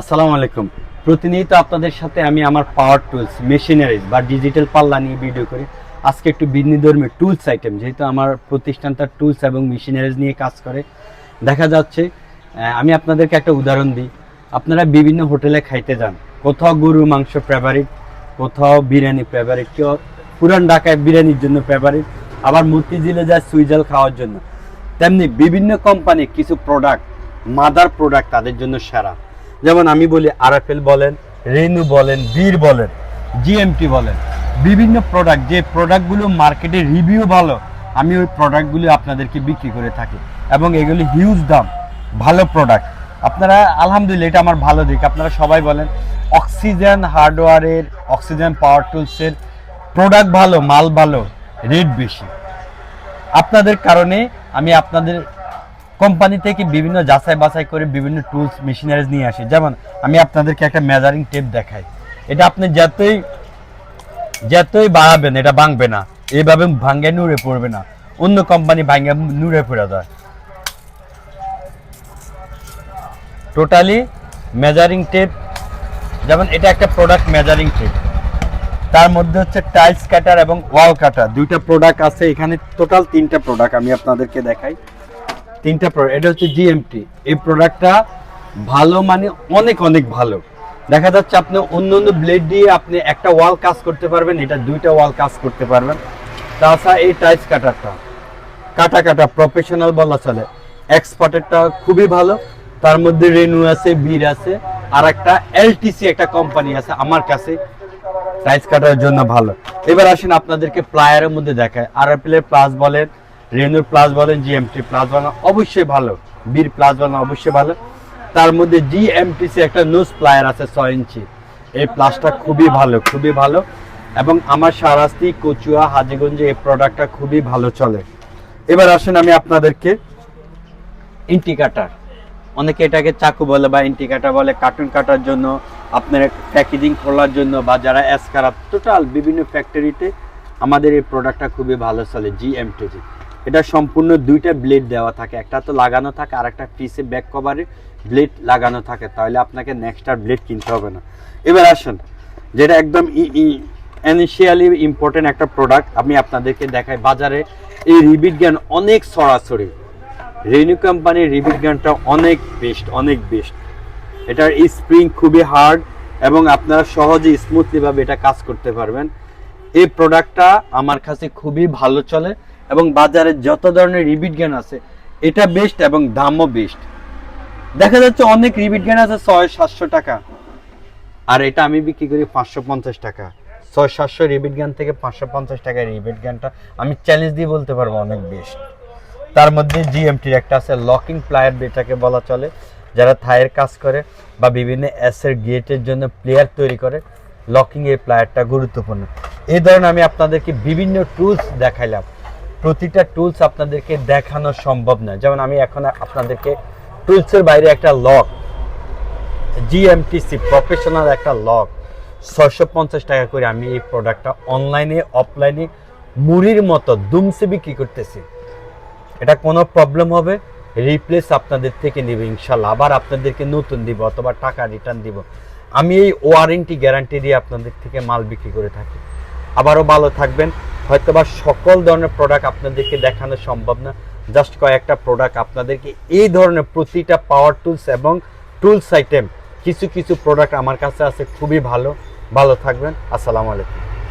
আসসালামু আলাইকুম। প্রতিনিয়ত আপনাদের সাথে আমি আমার পাওয়ার টুলস, মেশিনারিজ বা ডিজিটাল পাল্লা নিয়ে ভিডিও করি। আজকে একটু ভিন্নধর্মী টুলস আইটেম, যেহেতু আমার প্রতিষ্ঠানটা টুলস এবং মেশিনারিজ নিয়ে কাজ করে। দেখা যাচ্ছে আমি আপনাদেরকে একটা উদাহরণ দিই। আপনারা বিভিন্ন হোটেলে খাইতে যান, কোথাও গরু মাংস ফেভারিট, কোথাও বিরিয়ানি ফেভারিট, কেউ পুরান ঢাকায় বিরিয়ানির জন্য ফেভারিট, আবার মতিঝিলে যায় সুইজাল খাওয়ার জন্য। তেমনি বিভিন্ন কোম্পানি কিছু প্রোডাক্ট, মাদার প্রোডাক্ট তাদের জন্য সেরা। যেমন আমি বলি আরএফএল বলেন, রেনু বলেন, বীর বলেন, জিএমটি বলেন, বিভিন্ন প্রোডাক্ট, যে প্রোডাক্টগুলো মার্কেটে রিভিউ ভালো, আমি ওই প্রোডাক্টগুলো আপনাদেরকে বিক্রি করে থাকি এবং এগুলি হিউজ দাম, ভালো প্রোডাক্ট। আপনারা আলহামদুলিল্লাহ, এটা আমার ভালো দিক। আপনারা সবাই বলেন অক্সিজেন হার্ডওয়্যারের, অক্সিজেন পাওয়ার টুলসের প্রোডাক্ট ভালো, মাল ভালো, রেট বেশি। আপনাদের কারণে আমি আপনাদের কোম্পানি থেকে বিভিন্ন যাচাই বাছাই করে বিভিন্ন টুলস মেশিনারিজ নিয়ে আসি। যেমন আমি আপনাদেরকে একটা মেজারিং টেপ দেখাই। এটা আপনি যতই বাড়াবেন এটা ভাঙবে না, এইভাবে ভাঙ্গে নুড়ে পড়বে না। অন্য কোম্পানি ভাঙ্গে নুড়ে পড়ে যায়। টোটালি মেজারিং টেপ, যেমন এটা একটা প্রোডাক্ট মেজারিং টেপ, তার মধ্যে হচ্ছে টাইলস কাটার এবং ওয়াল কাটার, দুইটা প্রোডাক্ট আছে এখানে। টোটাল 3টা প্রোডাক্ট আমি আপনাদেরকে দেখাই। 3টা প্রোডাক্ট। এটা হচ্ছে জিএমটি। এই প্রোডাক্টটা ভালো, মানে অনেক অনেক ভালো। দেখা যাচ্ছে আপনি অন্য অন্য ব্লেড দিয়ে আপনি একটা ওয়াল কাজ করতে পারবেন, এটা 2টা ওয়াল কাজ করতে পারবেন। তাছাড়া এই টাইলস কাটারটা কাটা প্রফেশনাল বলা চলে। এক্সপার্টেরটা খুবই ভালো। তার মধ্যে রেনু আছে, বীর আছে, আর একটা এলটিসি একটা কোম্পানি আছে আমার কাছে, টাইলস কাটার জন্য ভালো। এবার আসেন আপনাদেরকে প্লায়ারের মধ্যে দেখায়। আরএফএল এর প্লাস বলেন, রেনুর প্লাস বলেন, জিএমটি প্লাস বলেন, অবশ্যই ভালো। বীর প্লাস বলেন, অবশ্যই ভালো। তার মধ্যে জিএমটিসি একটা নোজ প্লায়ার আছে 6 ইঞ্চি। এই প্লাসটা খুবই ভালো, খুবই ভালো। এবং আমার শাহরাস্তি, কচুয়া, হাজীগঞ্জে এই প্রোডাক্টটা খুবই ভালো চলে। এবার আসেন আমি আপনাদেরকে ইন্টি কাটার, অনেকে এটাকে চাকু বলে বা ইন্টি কাটার বলে, কার্টুন কাটার জন্য, আপনার প্যাকেজিং খোলার জন্য, বা যারা এসকারাপ, টোটাল বিভিন্ন ফ্যাক্টরিতে আমাদের এই প্রোডাক্টটা খুবই ভালো চলে। জিএমটিজি এটা সম্পূর্ণ 2টা ব্লেড দেওয়া থাকে, একটা তো লাগানো থাকে আর একটা পিসে ব্যাক কভারে ব্লেড লাগানো থাকে, তাহলে আপনাকে নেক্সট আর ব্লেড কিনতে হবে না। এবার আসেন যেটা একদম ইনিশিয়ালি ইম্পর্টেন্ট একটা প্রোডাক্ট আমি আপনাদেরকে দেখাই। বাজারে এই রিবিট গান অনেক সরাসরি, রেনু কোম্পানির রিবিট গানটা অনেক বেস্ট, অনেক বেস্ট। এটার স্প্রিং খুবই হার্ড এবং আপনারা সহজে স্মুথলি ভাবে এটা কাজ করতে পারবেন। এই প্রোডাক্টটা আমার কাছে খুবই ভালো চলে এবং বাজারে যত ধরনের রিবিট গান আছে এটা বেস্ট এবং দামও বেস্ট। দেখা যাচ্ছে অনেক রিবিট গান আছে 600-700 টাকা, আর এটা আমি বিক্রি করি 550 টাকা। 600-700 রিবিট গান থেকে 550 টাকা রিবিট গানটা আমি চ্যালেঞ্জ দিয়ে বলতে পারবো অনেক বেস্ট। তার মধ্যে জিএমটির একটা আছে লকিং প্লায়ার, যেটাকে বলা চলে, যারা থায়ের কাজ করে বা বিভিন্ন এসের গেটের জন্য প্লেয়ার তৈরি করে, লকিং এই প্লায়ারটা গুরুত্বপূর্ণ। এই ধরনের আমি আপনাদেরকে বিভিন্ন টুলস দেখাইলাম। প্রতিটা টুলস আপনাদেরকে দেখানো সম্ভব না। যেমন আমি এখন আপনাদেরকে টুলসের বাইরে একটা লক, জিএমটিসি প্রফেশনাল একটা লক 650 টাকা করে আমি এই প্রোডাক্টটা অনলাইনে অফলাইনে মুড়ির মতো দুমসে বিক্রি করতেছি। এটা কোনো প্রবলেম হবে রিপ্লেস আপনাদের থেকে নিব ইনশাল্লাহ, আবার আপনাদেরকে নতুন দিব অথবা টাকা রিটার্ন দিব। আমি এই ওয়ারেন্টি গ্যারান্টি দিয়ে আপনাদের থেকে মাল বিক্রি করে থাকি। আবারও ভালো থাকবেন। হয়তোবা সকল ধরনের প্রোডাক্ট আপনাদেরকে দেখানো সম্ভব না, জাস্ট কয়েকটা প্রোডাক্ট আপনাদেরকে, এই ধরনের প্রতিটা পাওয়ার টুলস এবং টুলস আইটেম কিছু কিছু প্রোডাক্ট আমার কাছে আছে খুবই ভালো। ভালো থাকবেন। আসসালামু আলাইকুম।